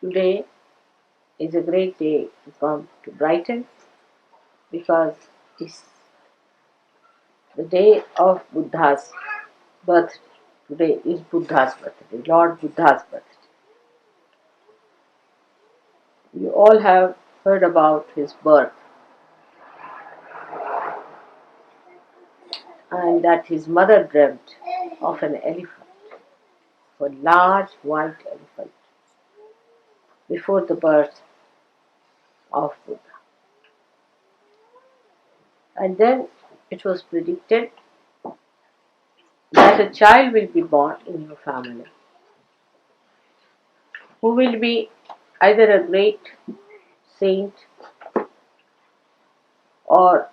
Today is a great day to come to Brighton because it's the day of Buddha's birth. Today is Buddha's birthday, Lord Buddha's birthday. You all have heard about his birth and that his mother dreamt of an elephant, a large white elephant, before the birth of Buddha. And then it was predicted that a child will be born in your family who will be either a great saint or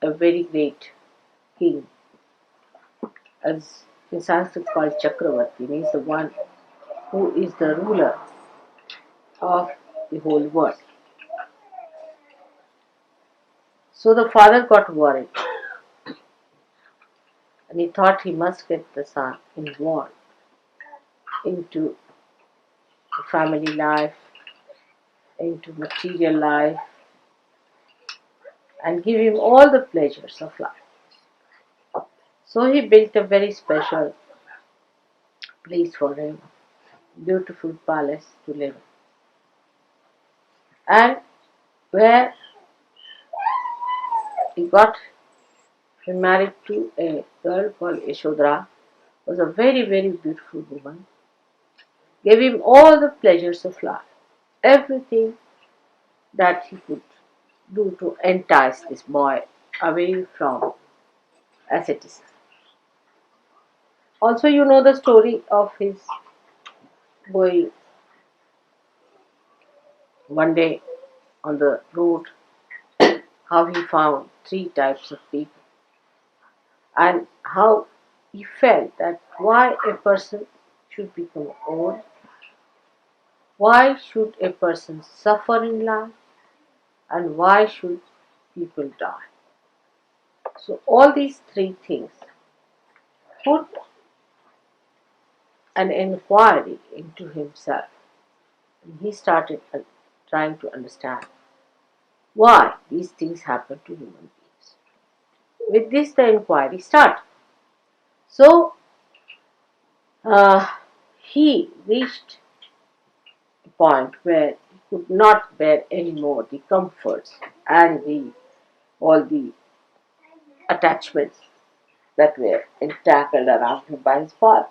a very great king, as in Sanskrit called Chakravarti, means the one who is the ruler of the whole world. So the father got worried and he thought he must get the son involved into the family life, into material life, and give him all the pleasures of life. So he built a very special place for him, beautiful palace to live in, and where he got married to a girl called Yashodhara, was a very, very beautiful woman, gave him all the pleasures of life, everything that he could do to entice this boy away from asceticism. Also, you know the story of his going one day on the road, how he found three types of people, and how he felt that why a person should become old, why should a person suffer in life, and why should people die. So, all these three things put an inquiry into himself, and he started trying to understand why these things happen to human beings. With this, the inquiry started. So, uh, he reached a point where he could not bear any more the comforts and the all the attachments that were entangled around him by his father.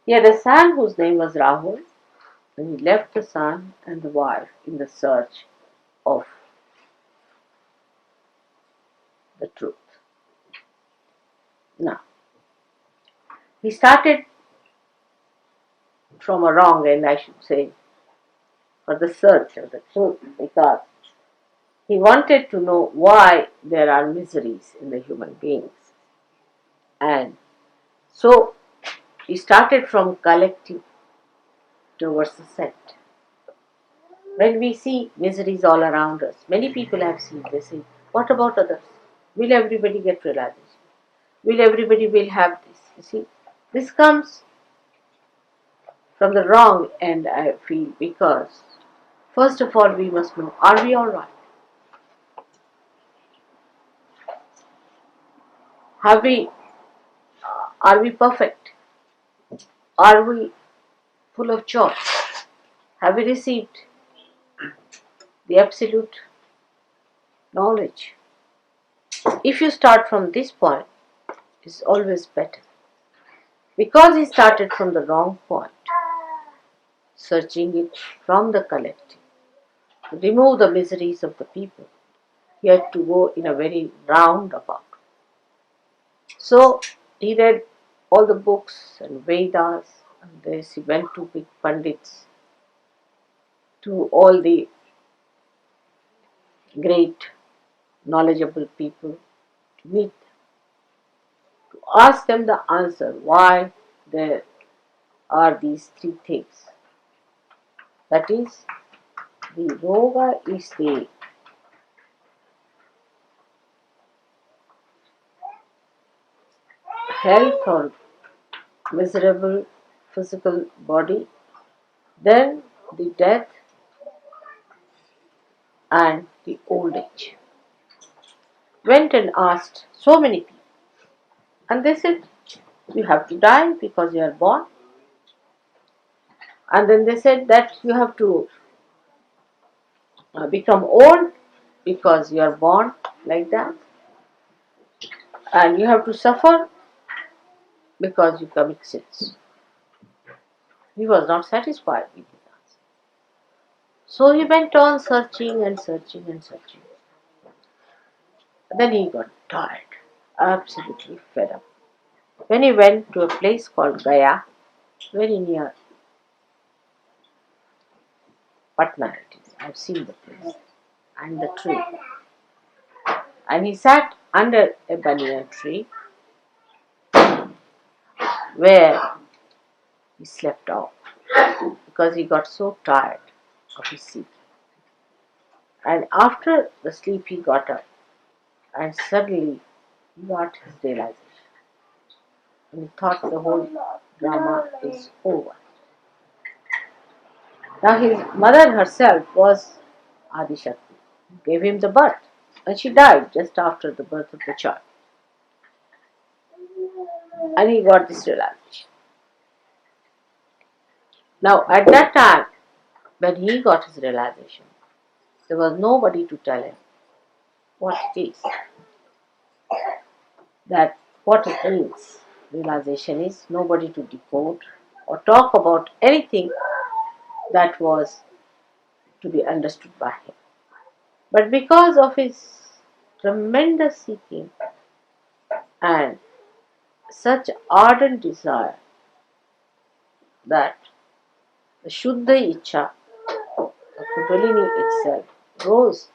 He had a son whose name was Rahul, and he left the son and the wife in the search of the truth. Now, he started from a wrong end, I should say, for the search of the truth because he wanted to know why there are miseries in the human beings. And so he started from collective towards the set. When we see miseries all around us, many people have seen, they say, what about others? Will everybody get realization? Will everybody will have this? You see, this comes from the wrong end, I feel, because first of all we must know, are we alright? Have we are we perfect? Are we full of joy? Have we received the absolute knowledge? If you start from this point, it's always better. Because he started from the wrong point, searching it from the collective, to remove the miseries of the people, he had to go in a very roundabout. So he read all the books and Vedas, and this he went to big pundits, to all the great knowledgeable people, to meet them, to ask them the answer why there are these three things. That is, the roga is the health or miserable physical body then the death and the old age. Went and asked so many people, and they said, you have to die because you are born. And then they said that you have to become old because you are born like that. And you have to suffer because you commit sins. He was not satisfied with his answer. So he went on searching and searching and searching. Then he got tired, absolutely fed up. When he went to a place called Gaya, very near Patna it is. I have seen the place and the tree. And he sat under a banyan tree where he slept off because he got so tired of his sleep. And after the sleep he got up and suddenly he got his realization. And he thought the whole drama is over. Now his mother herself was Adi Shakti, gave him the birth, and she died just after the birth of the child. And he got this realization. Now at that time, when he got his realization, there was nobody to tell him what it is, that what it means. Realization is nobody to decode or talk about anything that was to be understood by him. But because of his tremendous seeking and such ardent desire that the Shuddha Ichha, the Kundalini itself, rose.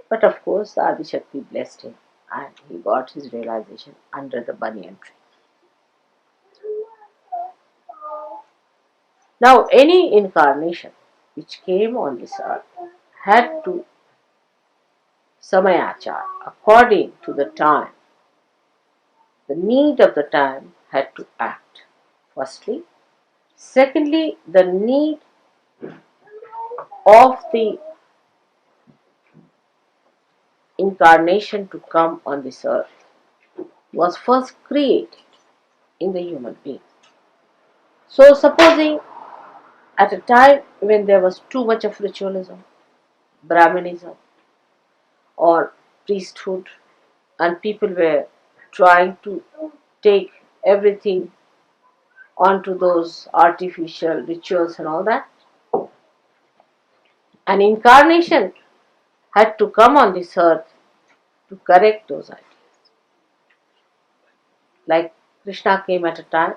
But of course, the Adi Shakti blessed him and he got his realization under the banyan tree. Now, any incarnation which came on this earth had to samayachar, according to the time, the need of the time had to act. Firstly. Secondly, the need of the incarnation to come on this earth was first created in the human being. So, supposing at a time when there was too much of ritualism, Brahmanism, or priesthood, and people were trying to take everything onto those artificial rituals and all that, an incarnation had to come on this earth to correct those ideas. Like Krishna came at a time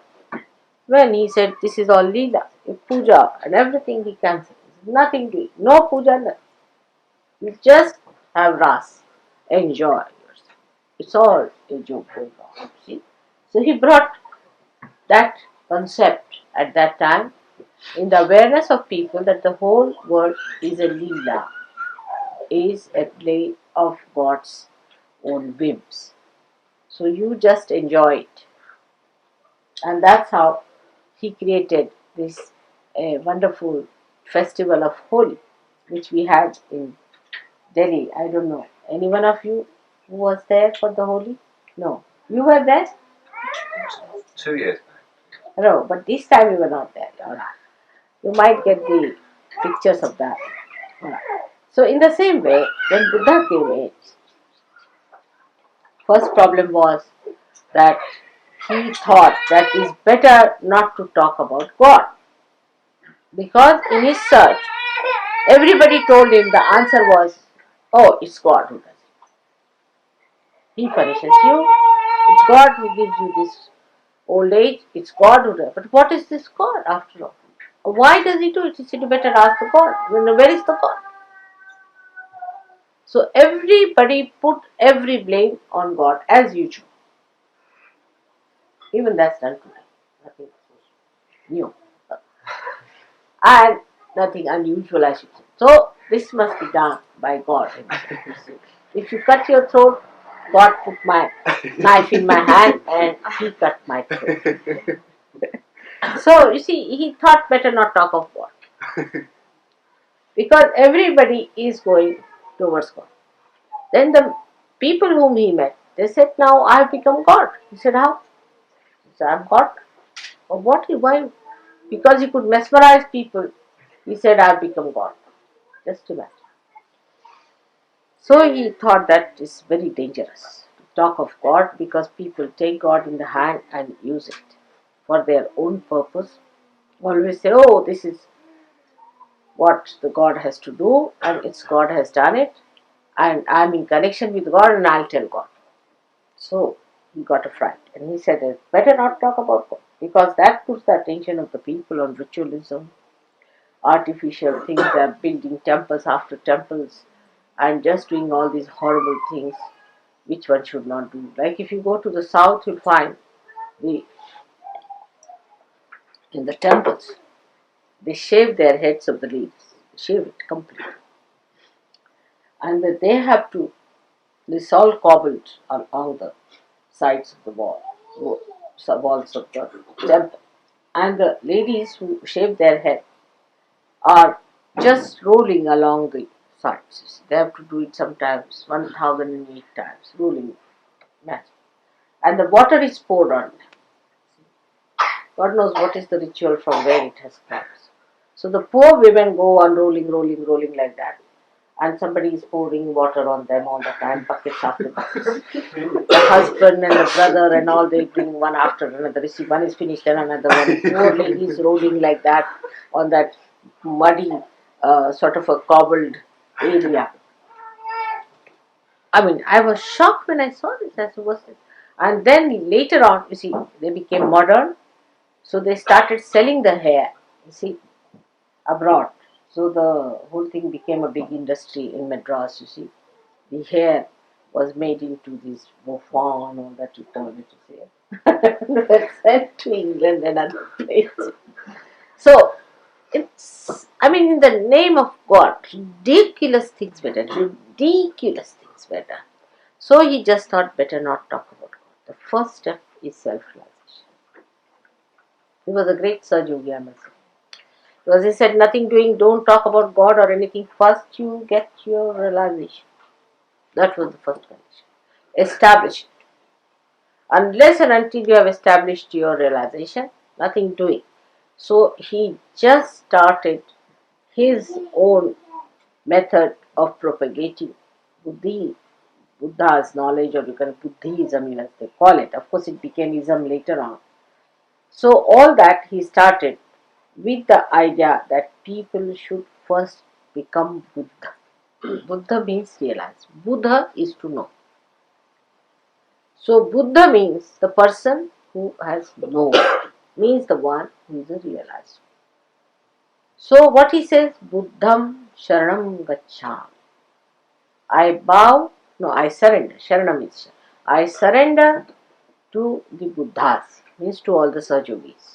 when he said, this is all Leela, puja and everything he cancelled. Nothing to it, no puja, nothing. You just have ras, enjoy yourself. It's all a joke going on. See? So he brought that concept at that time in the awareness of people that the whole world is a Leela, is a play of God's own whims. So you just enjoy it. And that's how he created this wonderful festival of Holi, which we had in Delhi. I don't know. Any one of you who was there for the Holi? No. You were there? 2 years. No, but this time you were not there. You might get the pictures of that. So in the same way, when Buddha came in, first problem was that he thought that it's better not to talk about God. Because in his search, everybody told him the answer was, oh, it's God who does it. He punishes you. It's God who gives you this old age. It's God who does it. But what is this God after all? Why does he do it? He said, you better ask the God. Where is the God? So everybody put every blame on God as usual. Even that's done today. Nothing new. And nothing unusual, I should say. So this must be done by God. If you cut your throat, God put my knife in my hand and he cut my throat. So you see, he thought better not talk of God. Because everybody is going towards God. Then the people whom he met, they said, now I have become God. He said, how? He said, I am God. Or what? Why? Because he could mesmerize people. He said, I have become God. Just imagine. So he thought that is very dangerous to talk of God, because people take God in the hand and use it for their own purpose. Always say, oh, this is what the God has to do, and it's God has done it, and I'm in connection with God, and I'll tell God. So he got a fright, and he said, it's better not talk about God, because that puts the attention of the people on ritualism, artificial things. They're building temples after temples and just doing all these horrible things which one should not do. Like if you go to the south, you'll find the in the temples they shave their heads of the leaves, shave it completely, and that they have to. This all cobbled along the sides of the walls of the temple, and the ladies who shave their head are just rolling along the sides. They have to do it sometimes 1008 times, rolling. Imagine. And the water is poured on them. God knows what is the ritual from where it has come. So the poor women go on rolling, rolling, rolling like that. And somebody is pouring water on them all the time, buckets after buckets. The husband and the brother and all, they bring one after another. You see, one is finished, then another one. Poor ladies rolling like that on that muddy, sort of a cobbled area. I mean, I was shocked when I saw this. I said, what's this? And then later on, you see, they became modern. So they started selling the hair, you see, abroad. So the whole thing became a big industry in Madras, you see. The hair was made into this bouffant and all that, you turn it, you see. And were sent to England and other places. So it's, I mean, in the name of God, ridiculous things were done. Ridiculous things were done. So he just thought, better not talk about God. The first step is self-realization. He was a great Sir Yogi, I must say. Because he said, nothing doing, don't talk about God or anything. First, you get your realization. That was the first condition. Establish it. Unless and until you have established your realization, nothing doing. So he just started his own method of propagating Buddha's knowledge, or you can Buddhism as they call it. Of course, it became Ism later on. So all that he started with the idea that people should first become Buddha. Buddha means realize. Buddha is to know. So Buddha means the person who has known, means the one who is a realizer. So what he says, Buddham Sharanam Gacchami. I surrender. Sharanam is I surrender to the Buddhas, means to all the Sahajogis.